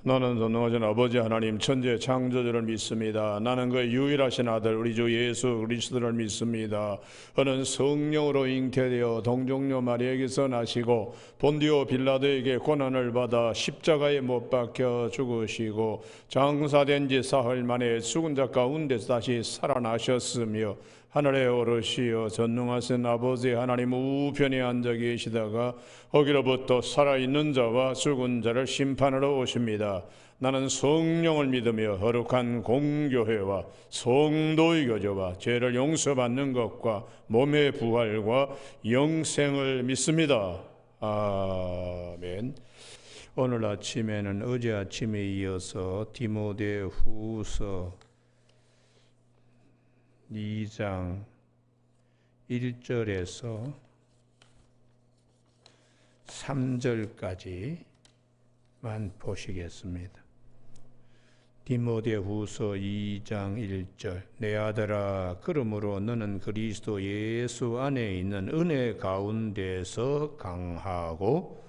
나는 전능하신 아버지 하나님 천지의 창조주를 믿습니다. 나는 그의 유일하신 아들 우리 주 예수 그리스도를 믿습니다. 그는 성령으로 잉태되어 동정녀 마리아에게서 나시고 본디오 빌라도에게 고난을 받아 십자가에 못 박혀 죽으시고 장사된 지 사흘 만에 죽은 자 가운데서 다시 살아나셨으며 하늘에 오르시어 전능하신 아버지 하나님 우편에 앉아 계시다가 거기로부터 살아있는 자와 죽은 자를 심판하러 오십니다. 나는 성령을 믿으며 거룩한 공교회와 성도의 교제와 죄를 용서받는 것과 몸의 부활과 영생을 믿습니다. 아멘. 오늘 아침에는 어제 아침에 이어서 디모데후서 2장 1절에서 3절까지만 보시겠습니다. 디모데후서 2장 1절 내 아들아 그러므로 너는 그리스도 예수 안에 있는 은혜 가운데서 강하고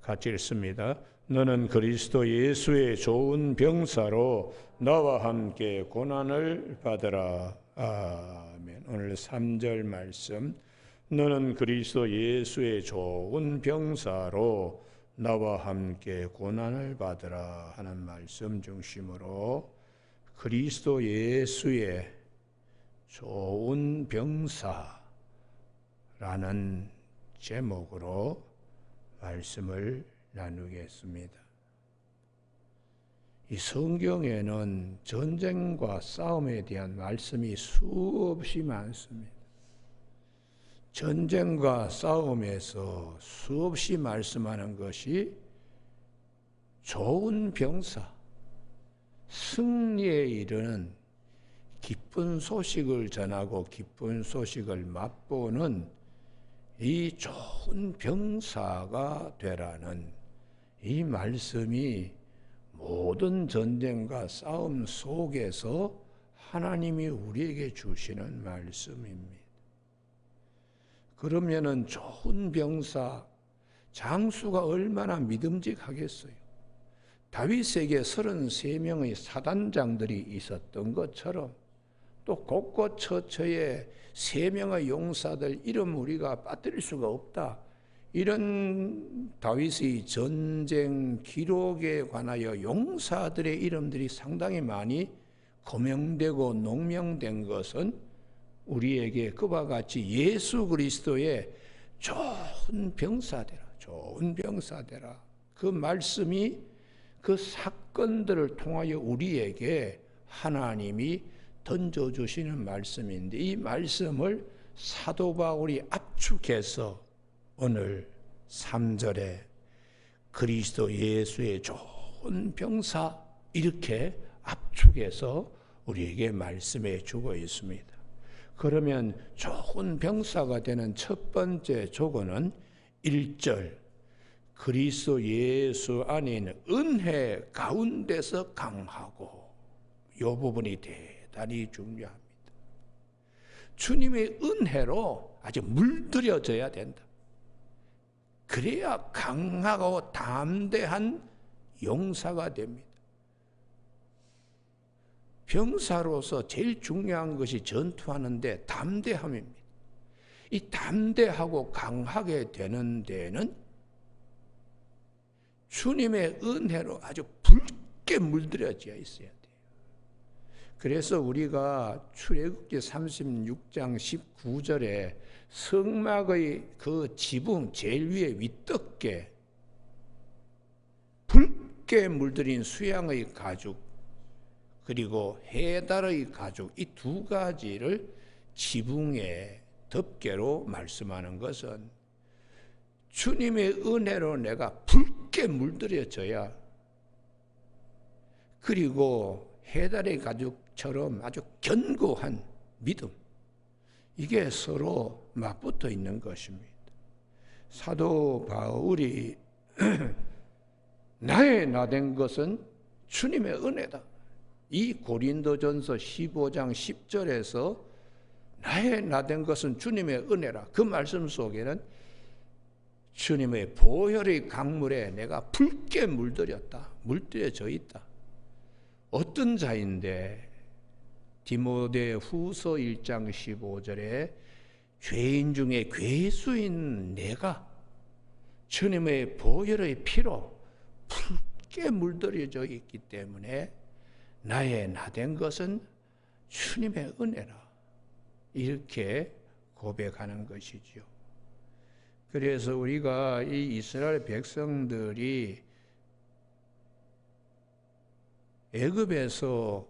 같이 읽습니다. 너는 그리스도 예수의 좋은 병사로 나와 함께 고난을 받으라. 아멘. 오늘 3절 말씀. 너는 그리스도 예수의 좋은 병사로 나와 함께 고난을 받으라 하는 말씀 중심으로 그리스도 예수의 좋은 병사라는 제목으로 말씀을 나누겠습니다. 이 성경에는 전쟁과 싸움에 대한 말씀이 수없이 많습니다. 전쟁과 싸움에서 수없이 말씀하는 것이 좋은 병사, 승리에 이르는 기쁜 소식을 전하고 기쁜 소식을 맛보는 이 좋은 병사가 되라는 이 말씀이 모든 전쟁과 싸움 속에서 하나님이 우리에게 주시는 말씀입니다. 그러면은 좋은 병사, 장수가 얼마나 믿음직하겠어요? 다윗에게 33명의 사단장들이 있었던 것처럼 또 곳곳 처처에 3명의 용사들 이름 우리가 빠뜨릴 수가 없다. 이런 다윗의 전쟁 기록에 관하여 용사들의 이름들이 상당히 많이 거명되고 농명된 것은 우리에게 그와 같이 예수 그리스도의 좋은 병사되라, 좋은 병사되라. 그 말씀이 그 사건들을 통하여 우리에게 하나님이 던져주시는 말씀인데 이 말씀을 사도 바울이 압축해서 오늘 3절에 그리스도 예수의 좋은 병사 이렇게 압축해서 우리에게 말씀해 주고 있습니다. 그러면 좋은 병사가 되는 첫 번째 조건은 1절 그리스도 예수 안에 있는 은혜 가운데서 강하고 이 부분이 대단히 중요합니다. 주님의 은혜로 아주 물들여져야 된다. 그래야 강하고 담대한 용사가 됩니다. 병사로서 제일 중요한 것이 전투하는데 담대함입니다. 이 담대하고 강하게 되는 데는 주님의 은혜로 아주 붉게 물들여져 있어야 돼요. 그래서 우리가 출애굽기 36장 19절에 성막의 그 지붕 제일 위에 윗덮개 붉게 물들인 수양의 가죽 그리고 해달의 가죽 이 두 가지를 지붕의 덮개로 말씀하는 것은 주님의 은혜로 내가 붉게 물들여져야 그리고 해달의 가죽처럼 아주 견고한 믿음 이게 서로 맞붙어 있는 것입니다. 사도 바울이 나의 나된 것은 주님의 은혜다. 이 고린도전서 15장 10절에서 나의 나된 것은 주님의 은혜라. 그 말씀 속에는 주님의 보혈의 강물에 내가 붉게 물들여져 있다. 어떤 자인데 디모데 후서 1장 15절에 죄인 중에 괴수인 내가 주님의 보혈의 피로 붉게 물들여져 있기 때문에 나의 나된 것은 주님의 은혜라. 이렇게 고백하는 것이죠. 그래서 우리가 이 이스라엘 백성들이 애굽에서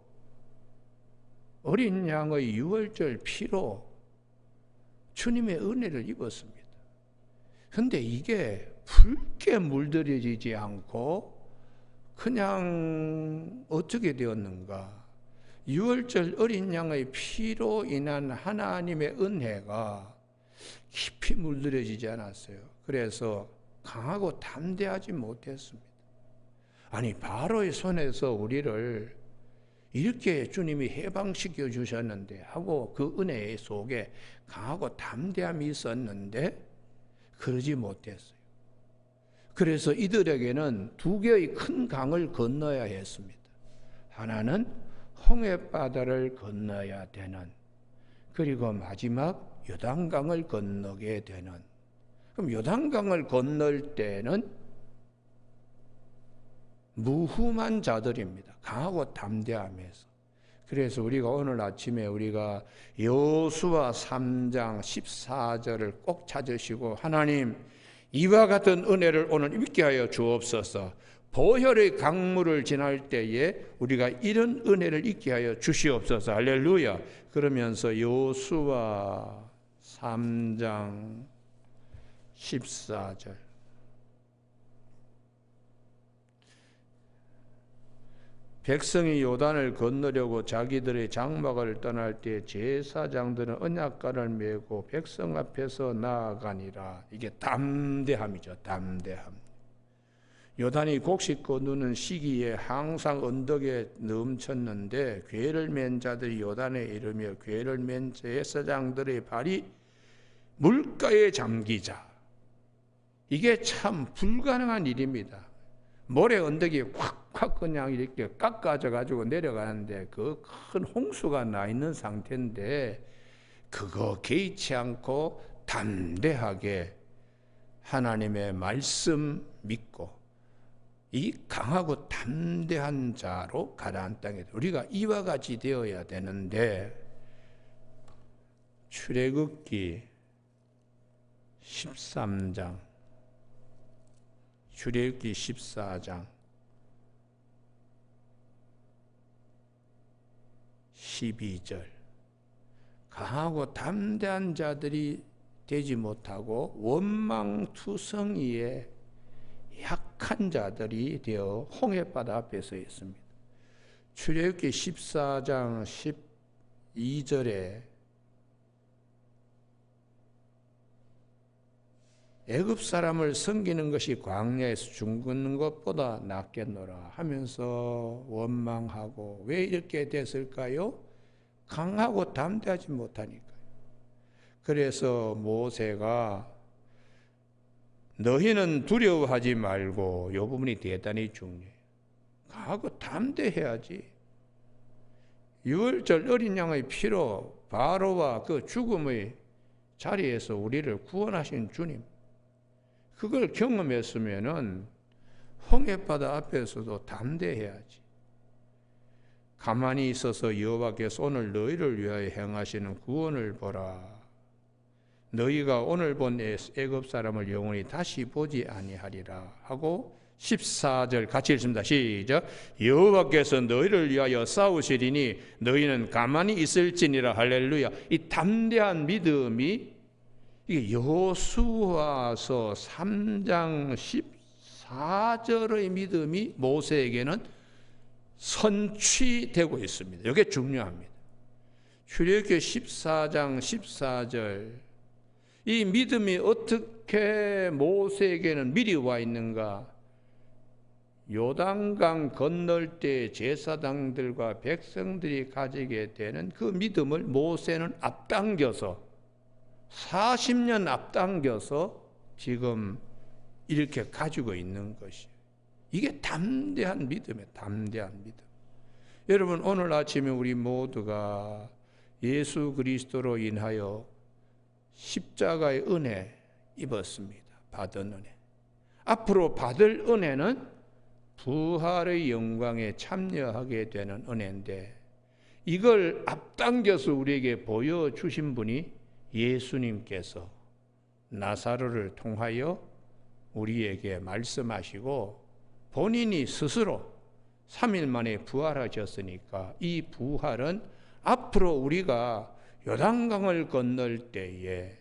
어린 양의 유월절 피로 주님의 은혜를 입었습니다. 그런데 이게 붉게 물들여지지 않고 그냥 어떻게 되었는가? 유월절 어린 양의 피로 인한 하나님의 은혜가 깊이 물들여지지 않았어요. 그래서 강하고 담대하지 못했습니다. 아니, 바로의 손에서 우리를 이렇게 주님이 해방시켜 주셨는데 하고 그 은혜 속에 강하고 담대함이 있었는데 그러지 못했어요. 그래서 이들에게는 두 개의 큰 강을 건너야 했습니다. 하나는 홍해바다를 건너야 되는, 그리고 마지막 요단강을 건너게 되는. 그럼 요단강을 건널 때는 무흠한 자들입니다. 강하고 담대함에서. 그래서 우리가 오늘 아침에 우리가 여호수아 3장 14절을 꼭 찾으시고, 하나님 이와 같은 은혜를 오늘 입게 하여 주옵소서. 보혈의 강물을 지날 때에 우리가 이런 은혜를 입게 하여 주시옵소서. 할렐루야. 그러면서 여호수아 3장 14절, 백성이 요단을 건너려고 자기들의 장막을 떠날 때 제사장들은 언약궤를 메고 백성 앞에서 나아가니라. 이게 담대함이죠. 담대함. 요단이 곡식 거두는 시기에 항상 언덕에 넘쳤는데 궤를 맨 자들이 요단에 이르며 궤를 맨 제사장들의 발이 물가에 잠기자. 이게 참 불가능한 일입니다. 모래 언덕이 확 그냥 이렇게 깎아져 가지고 내려가는데 그 큰 홍수가 나 있는 상태인데 그거 개의치 않고 담대하게 하나님의 말씀 믿고 이 강하고 담대한 자로 가나안 땅에 우리가 이와 같이 되어야 되는데, 출애굽기 13장, 출애굽기 14장 12절, 강하고 담대한 자들이 되지 못하고 원망투성이에 약한 자들이 되어 홍해바다 앞에 서 있습니다. 출애굽기 14장 12절에 애굽 사람을 섬기는 것이 광야에서 죽는 것보다 낫겠노라 하면서 원망하고, 왜 이렇게 됐을까요? 강하고 담대하지 못하니까요. 그래서 모세가 너희는 두려워하지 말고, 이 부분이 대단히 중요해요. 강하고 담대해야지. 유월절 어린 양의 피로 바로와 그 죽음의 자리에서 우리를 구원하신 주님, 그걸 경험했으면은 홍해바다 앞에서도 담대해야지. 가만히 있어서 여호와께서 오늘 너희를 위하여 행하시는 구원을 보라. 너희가 오늘 본 애굽 사람을 영원히 다시 보지 아니하리라 하고 14절 같이 읽습니다. 시작. 여호와께서 너희를 위하여 싸우시리니 너희는 가만히 있을지니라. 할렐루야. 이 담대한 믿음이 이게 여호수아서 3장 14절의 믿음이 모세에게는 선취되고 있습니다. 이게 중요합니다. 출애굽기 14장 14절, 이 믿음이 어떻게 모세에게는 미리 와 있는가? 요단강 건널 때 제사장들과 백성들이 가지게 되는 그 믿음을 모세는 앞당겨서 40년 앞당겨서 지금 이렇게 가지고 있는 것이, 이게 담대한 믿음이에요. 담대한 믿음. 여러분, 오늘 아침에 우리 모두가 예수 그리스도로 인하여 십자가의 은혜 입었습니다. 받은 은혜. 앞으로 받을 은혜는 부활의 영광에 참여하게 되는 은혜인데, 이걸 앞당겨서 우리에게 보여주신 분이 예수님께서 나사로를 통하여 우리에게 말씀하시고, 본인이 스스로 3일 만에 부활하셨으니까 이 부활은 앞으로 우리가 요단강을 건널 때에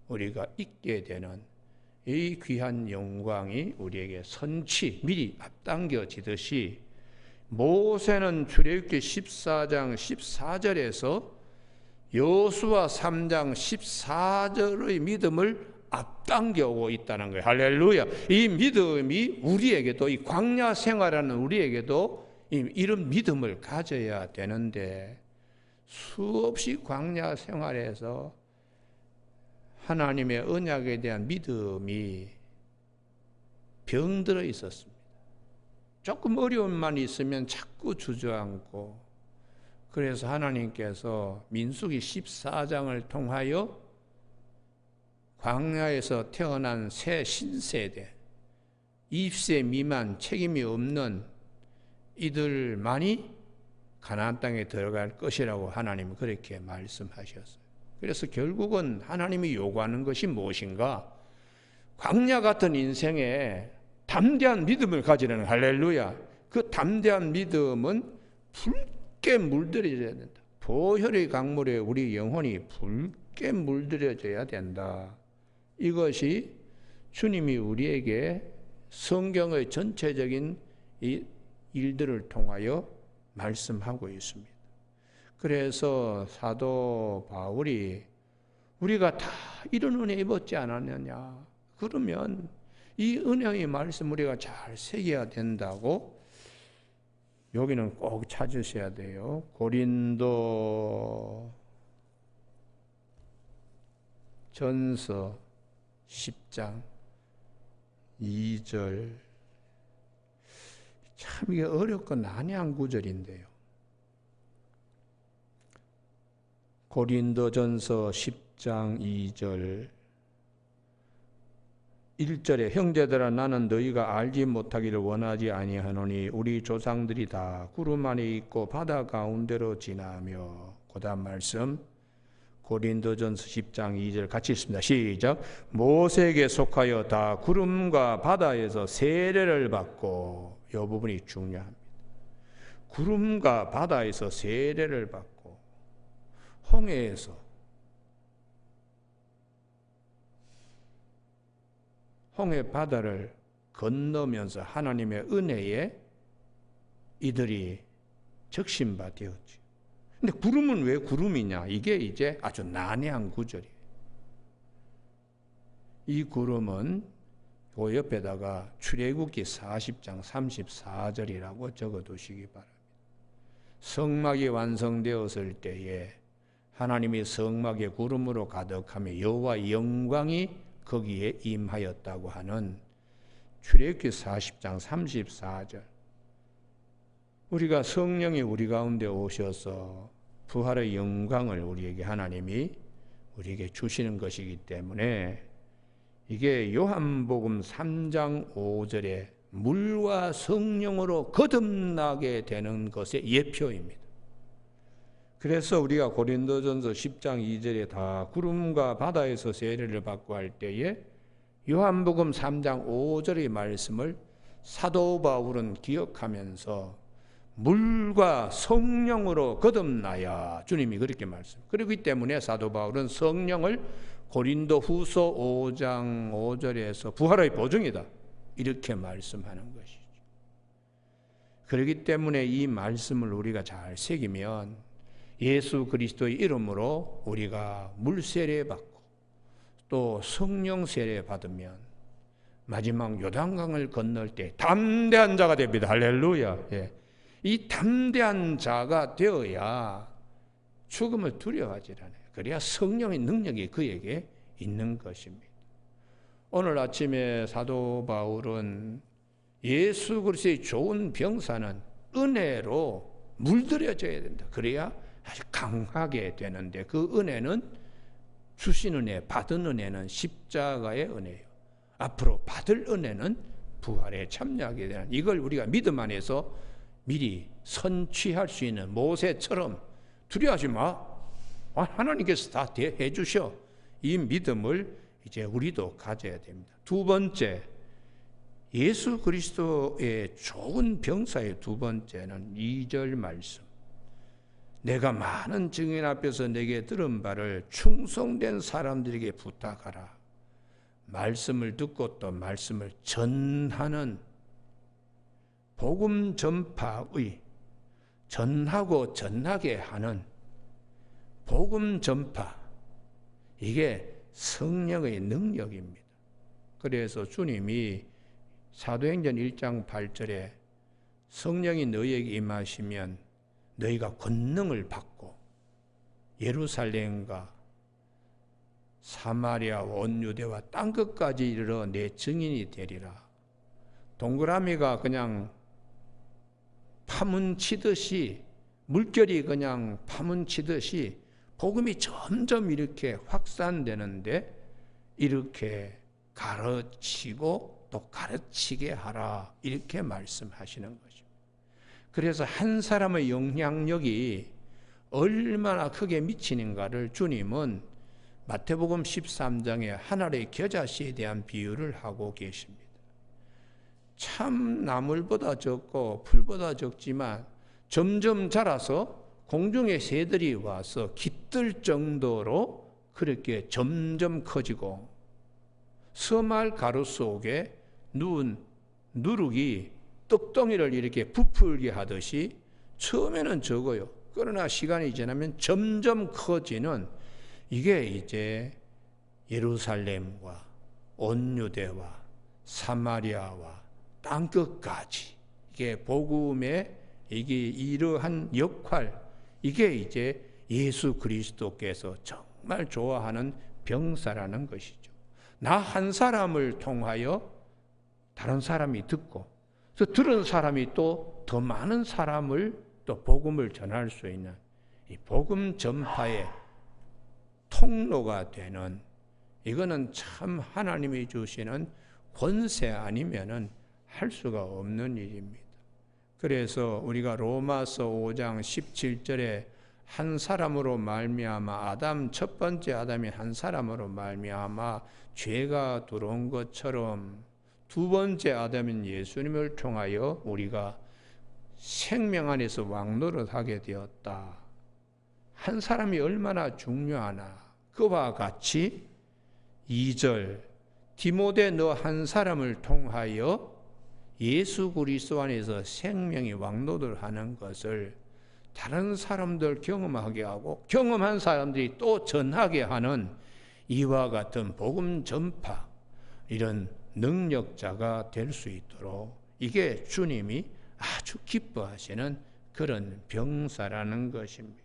우리가 있게 되는 이 귀한 영광이 우리에게 선치 미리 앞당겨지듯이, 모세는 출애굽기 14장 14절에서 여호수아 3장 14절의 믿음을 앞당겨 오고 있다는 거예요. 할렐루야. 이 믿음이 우리에게도, 이 광야 생활하는 우리에게도 이런 믿음을 가져야 되는데, 수없이 광야 생활에서 하나님의 언약에 대한 믿음이 병들어 있었습니다. 조금 어려움만 있으면 자꾸 주저앉고, 그래서 하나님께서 민수기 14장을 통하여 광야에서 태어난 새 신세대, 20세 미만 책임이 없는 이들만이 가나안 땅에 들어갈 것이라고 하나님은 그렇게 말씀하셨어요. 그래서 결국은 하나님이 요구하는 것이 무엇인가? 광야 같은 인생에 담대한 믿음을 가지라는, 할렐루야. 그 담대한 믿음은 붉게 물들여져야 된다. 보혈의 강물에 우리 영혼이 붉게 물들여져야 된다. 이것이 주님이 우리에게 성경의 전체적인 이 일들을 통하여 말씀하고 있습니다. 그래서 사도 바울이 우리가 다 이런 은혜 입었지 않았느냐, 그러면 이 은혜의 말씀 우리가 잘 새겨야 된다고, 여기는 꼭 찾으셔야 돼요. 고린도 전서 10장 2절. 참 이게 어렵고 난해한 구절인데요. 고린도전서 10장 2절 1절에 형제들아, 나는 너희가 알지 못하기를 원하지 아니하노니 우리 조상들이 다 구름 안에 있고 바다 가운데로 지나며. 그 다음 말씀 고린도전서 10장 2절 같이 읽습니다. 시작. 모세에게 속하여 다 구름과 바다에서 세례를 받고, 이 부분이 중요합니다. 구름과 바다에서 세례를 받고, 홍해에서, 홍해 바다를 건너면서 하나님의 은혜에 이들이 적신바 되었지. 근데 구름은 왜 구름이냐? 이게 이제 아주 난해한 구절이에요. 이 구름은 그 옆에다가 출애굽기 40장 34절이라고 적어두시기 바랍니다. 성막이 완성되었을 때에 하나님이 성막에 구름으로 가득하며 여호와의 영광이 거기에 임하였다고 하는 출애굽기 40장 34절. 우리가 성령이 우리 가운데 오셔서 부활의 영광을 우리에게 하나님이 우리에게 주시는 것이기 때문에, 이게 요한복음 3장 5절에 물과 성령으로 거듭나게 되는 것의 예표입니다. 그래서 우리가 고린도전서 10장 2절에 다 구름과 바다에서 세례를 받고 할 때에 요한복음 3장 5절의 말씀을 사도 바울은 기억하면서 물과 성령으로 거듭나야, 주님이 그렇게 말씀. 그렇기 때문에 사도 바울은 성령을 고린도 후서 5장 5절에서 부활의 보증이다, 이렇게 말씀하는 것이죠. 그렇기 때문에 이 말씀을 우리가 잘 새기면 예수 그리스도의 이름으로 우리가 물 세례 받고 또 성령 세례 받으면 마지막 요단강을 건널 때 담대한 자가 됩니다. 할렐루야. 예. 이 담대한 자가 되어야 죽음을 두려워하지 않아요. 그래야 성령의 능력이 그에게 있는 것입니다. 오늘 아침에 사도 바울은 예수 그리스도의 좋은 병사는 은혜로 물들여져야 된다. 그래야 아주 강하게 되는데 그 은혜는 주신 은혜, 받은 은혜는 십자가의 은혜예요. 앞으로 받을 은혜는 부활에 참여하게 되는, 이걸 우리가 믿음 안에서 미리 선취할 수 있는, 모세처럼 두려워하지 마, 하나님께서 다 해주셔, 이 믿음을 이제 우리도 가져야 됩니다. 두 번째, 예수 그리스도의 좋은 병사의 두 번째는 2절 말씀. 내가 많은 증인 앞에서 내게 들은 바를 충성된 사람들에게 부탁하라. 말씀을 듣고 또 말씀을 전하는 복음 전파의, 전하고 전하게 하는 복음 전파, 이게 성령의 능력입니다. 그래서 주님이 사도행전 1장 8절에 성령이 너희에게 임하시면 너희가 권능을 받고 예루살렘과 사마리아 온 유대와 땅끝까지 이르러 내 증인이 되리라. 동그라미가 그냥 파문치듯이, 물결이 그냥 파문치듯이 복음이 점점 이렇게 확산되는데, 이렇게 가르치고 또 가르치게 하라, 이렇게 말씀하시는 거죠. 그래서 한 사람의 영향력이 얼마나 크게 미치는가를 주님은 마태복음 13장에 하늘의 겨자씨에 대한 비유를 하고 계십니다. 참 나물보다 적고 풀보다 적지만 점점 자라서 공중의 새들이 와서 깃들 정도로 그렇게 점점 커지고, 서말 가루 속에 누운 누룩이 떡덩이를 이렇게 부풀게 하듯이 처음에는 적어요. 그러나 시간이 지나면 점점 커지는, 이게 이제 예루살렘과 온 유대와 사마리아와 땅끝까지, 이게 복음의 이게 이러한 역할, 이게 이제 예수 그리스도께서 정말 좋아하는 병사라는 것이죠. 나 한 사람을 통하여 다른 사람이 듣고, 또 들은 사람이 또 더 많은 사람을 또 복음을 전할 수 있는 이 복음 전파의 통로가 되는, 이거는 참 하나님이 주시는 권세 아니면은 할 수가 없는 일입니다. 그래서 우리가 로마서 5장 17절에 한 사람으로 말미암아, 아담 첫 번째 아담이 한 사람으로 말미암아 죄가 들어온 것처럼 두 번째 아담인 예수님을 통하여 우리가 생명 안에서 왕노릇하게 되었다. 한 사람이 얼마나 중요하나. 그와 같이 2절 디모데 너 한 사람을 통하여 예수 그리스도 안에서 생명이 왕노릇하는 것을 다른 사람들 경험하게 하고, 경험한 사람들이 또 전하게 하는 이와 같은 복음 전파, 이런 능력자가 될 수 있도록, 이게 주님이 아주 기뻐하시는 그런 병사라는 것입니다.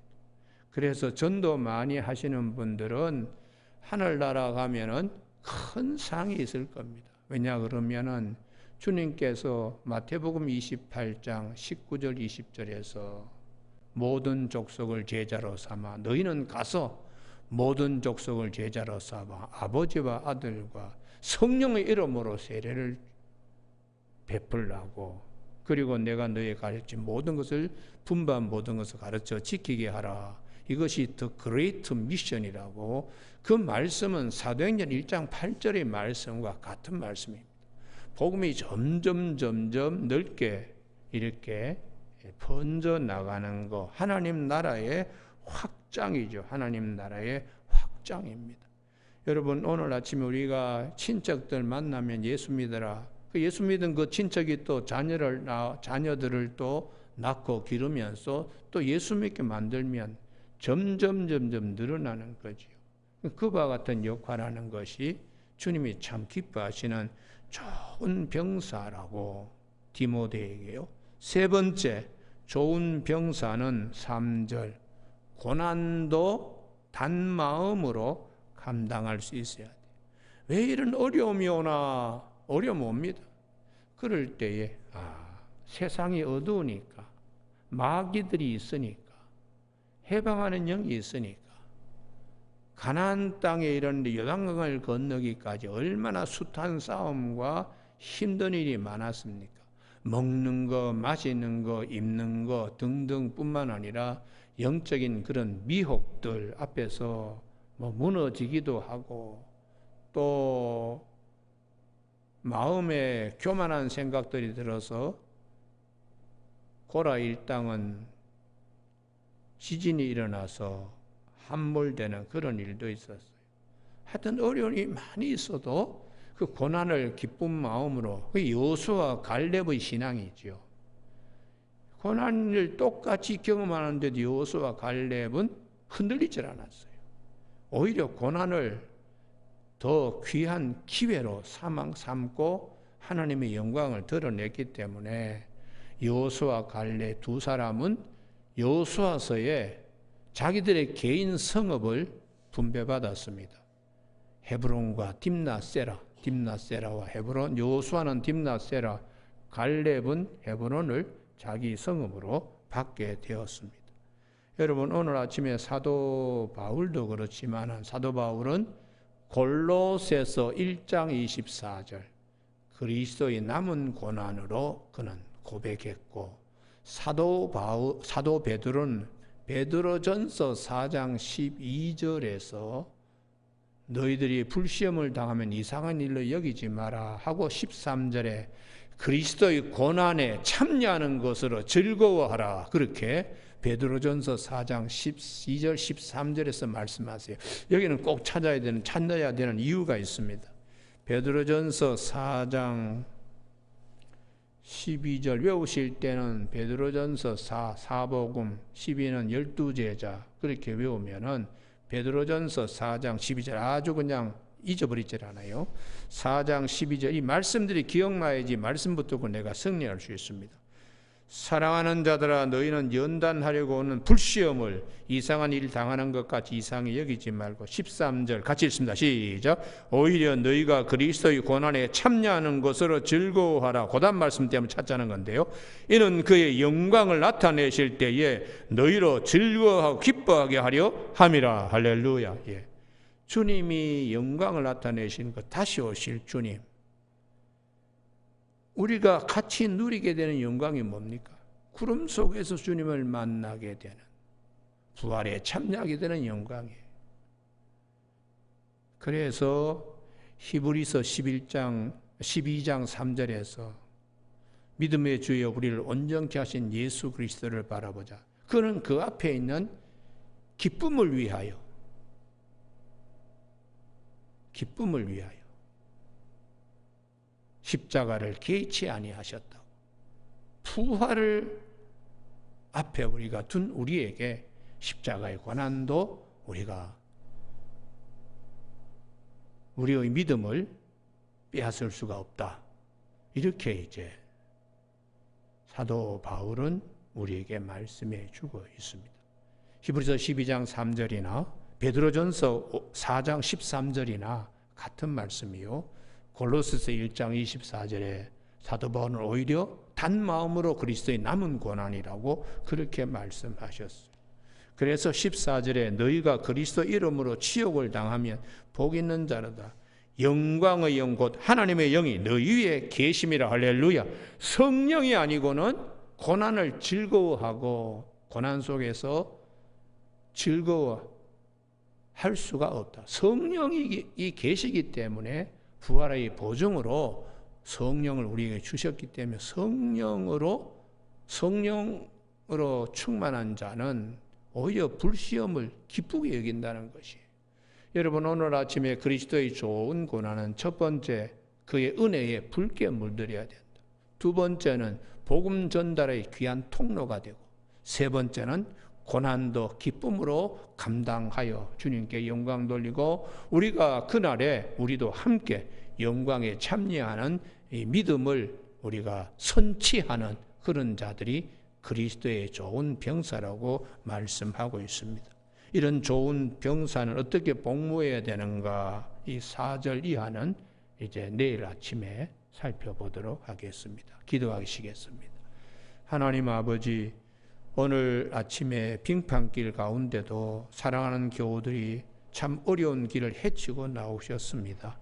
그래서 전도 많이 하시는 분들은 하늘나라 가면은 큰 상이 있을 겁니다. 왜냐 그러면은 주님께서 마태복음 28장 19절 20절에서 모든 족속을 제자로 삼아 너희는 가서 모든 족속을 제자로 삼아 아버지와 아들과 성령의 이름으로 세례를 베풀라고, 그리고 내가 너희에게 가르친 모든 것을 분반 모든 것을 가르쳐 지키게 하라. 이것이 The Great Mission이라고, 그 말씀은 사도행전 1장 8절의 말씀과 같은 말씀입니다. 복음이 점점 넓게 이렇게 번져 나가는 거, 하나님 나라의 확장이죠. 하나님 나라의 확장입니다. 여러분, 오늘 아침에 우리가 친척들 만나면 예수 믿어라. 그 예수 믿은 그 친척이 또 자녀들을 또 낳고 기르면서 또 예수 믿게 만들면 점점 늘어나는 거지요. 그와 같은 역할하는 것이 주님이 참 기뻐하시는 좋은 병사라고 디모데에게요. 세 번째, 좋은 병사는 3절, 고난도 단마음으로 감당할 수 있어야 돼. 왜 이런 어려움이 오나? 어려움 옵니다. 그럴 때에 세상이 어두우니까, 마귀들이 있으니까, 해방하는 영이 있으니까, 가나안 땅에 이르는데 요단강을 건너기까지 얼마나 숱한 싸움과 힘든 일이 많았습니까? 먹는 거, 마시는 거, 입는 거 등등뿐만 아니라 영적인 그런 미혹들 앞에서 무너지기도 하고, 또 마음에 교만한 생각들이 들어서 고라 일당은 지진이 일어나서 함몰되는 그런 일도 있었어요. 하여튼 어려움이 많이 있어도 그 고난을 기쁜 마음으로, 그 여호수아 갈렙의 신앙이죠. 고난을 똑같이 경험하는데도 여호수아 갈렙은 흔들리질 않았어요. 오히려 고난을 더 귀한 기회로 삼고 하나님의 영광을 드러냈기 때문에 여호수아 갈렙 두 사람은 여호수아서에 자기들의 개인 성읍을 분배받았습니다. 헤브론과 딥나세라와 헤브론, 여호수아는 딥나세라, 갈렙은 헤브론을 자기 성읍으로 받게 되었습니다. 여러분, 오늘 아침에 사도 바울도 그렇지만 사도 바울은 골로새서 1장 24절 그리스도의 남은 고난으로 그는 고백했고, 사도 베드로는 베드로전서 4장 12절에서 너희들이 불시험을 당하면 이상한 일로 여기지 마라 하고 13절에 그리스도의 고난에 참여하는 것으로 즐거워하라, 그렇게 베드로전서 4장 12절 13절에서 말씀하세요. 여기는 꼭 찾아야 되는 이유가 있습니다. 베드로전서 4장 12절 외우실 때는 베드로전서 4복음 12는 12제자 그렇게 외우면은 베드로전서 4장 12절 아주 그냥 잊어버리질 않아요. 4장 12절 이 말씀들이 기억나야지 말씀 붙들고 내가 승리할 수 있습니다. 사랑하는 자들아, 너희는 연단하려고 오는 불시험을 이상한 일 당하는 것 같이 이상히 여기지 말고, 13절 같이 읽습니다. 시작. 오히려 너희가 그리스도의 고난에 참여하는 것으로 즐거워하라. 고단 말씀 때문에 찾자는 건데요. 이는 그의 영광을 나타내실 때에 너희로 즐거워하고 기뻐하게 하려 함이라. 할렐루야. 예. 주님이 영광을 나타내시는 것, 다시 오실 주님, 우리가 같이 누리게 되는 영광이 뭡니까? 구름 속에서 주님을 만나게 되는, 부활에 참여하게 되는 영광이에요. 그래서 히브리서 12장 3절에서 믿음의 주여 우리를 온전케 하신 예수 그리스도를 바라보자. 그는 그 앞에 있는 기쁨을 위하여 십자가를 개의치 아니하셨다고. 부활을 앞에 우리가 둔 우리에게 십자가의 고난도 우리의 믿음을 빼앗을 수가 없다. 이렇게 이제 사도 바울은 우리에게 말씀해 주고 있습니다. 히브리서 12장 3절이나 베드로전서 4장 13절이나 같은 말씀이요. 골로새서 1장 24절에 사도 바울은 오히려 단마음으로 그리스도의 남은 고난이라고 그렇게 말씀하셨어요. 그래서 14절에 너희가 그리스도 이름으로 치욕을 당하면 복 있는 자로다. 영광의 영 곧 하나님의 영이 너희 위에 계심이라. 할렐루야. 성령이 아니고는 고난을 즐거워하고 고난 속에서 즐거워할 수가 없다. 성령이 계시기 때문에 부활의 보증으로 성령을 우리에게 주셨기 때문에 성령으로 충만한 자는 오히려 불시험을 기쁘게 여긴다는 것이에요. 여러분, 오늘 아침에 그리스도의 좋은 고난은 첫 번째 그의 은혜에 붉게 물들여야 된다. 두 번째는 복음 전달의 귀한 통로가 되고, 세 번째는 고난도 기쁨으로 감당하여 주님께 영광 돌리고 우리가 그날에 우리도 함께 영광에 참여하는 이 믿음을 우리가 선취하는 그런 자들이 그리스도의 좋은 병사라고 말씀하고 있습니다. 이런 좋은 병사는 어떻게 복무해야 되는가? 이 4절 이하는 이제 내일 아침에 살펴보도록 하겠습니다. 기도하시겠습니다. 하나님 아버지, 오늘 아침에 빙판길 가운데도 사랑하는 교우들이 참 어려운 길을 헤치고 나오셨습니다.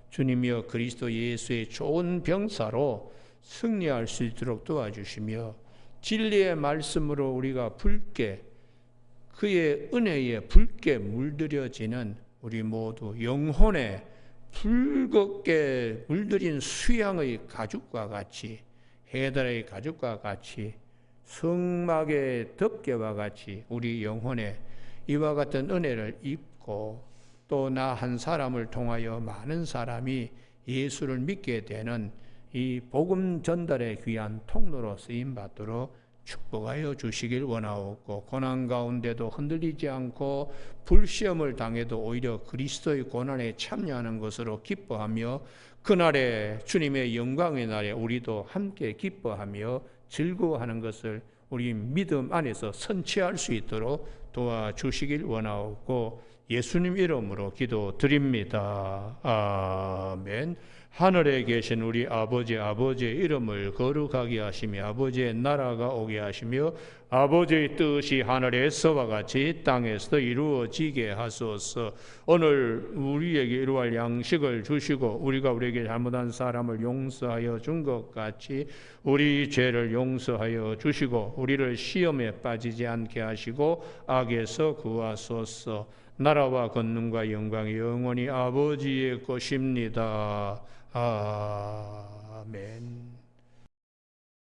주님이여 그리스도 예수의 좋은 병사로 승리할 수 있도록 도와주시며 진리의 말씀으로 우리가 붉게 그의 은혜에 붉게 물들여지는 우리 모두 영혼에 붉게 물들인 수양의 가죽과 같이 해달의 가죽과 같이 성막의 덮개와 같이 우리 영혼에 이와 같은 은혜를 입고 또 나 한 사람을 통하여 많은 사람이 예수를 믿게 되는 이 복음 전달의 귀한 통로로 쓰임받도록 축복하여 주시길 원하옵고 고난 가운데도 흔들리지 않고 불시험을 당해도 오히려 그리스도의 고난에 참여하는 것으로 기뻐하며 그날에 주님의 영광의 날에 우리도 함께 기뻐하며 즐거워하는 것을 우리 믿음 안에서 선취할 수 있도록 도와주시길 원하옵고 예수님 이름으로 기도드립니다. 아멘. 하늘에 계신 우리 아버지의 이름을 거룩하게 하시며 아버지의 나라가 오게 하시며 아버지의 뜻이 하늘에서와 같이 땅에서도 이루어지게 하소서. 오늘 우리에게 이루어갈 양식을 주시고 우리가 우리에게 잘못한 사람을 용서하여 준 것 같이 우리 죄를 용서하여 주시고 우리를 시험에 빠지지 않게 하시고 악에서 구하소서. 나라와 권능과 영광이 영원히 아버지의 것입니다. 아멘.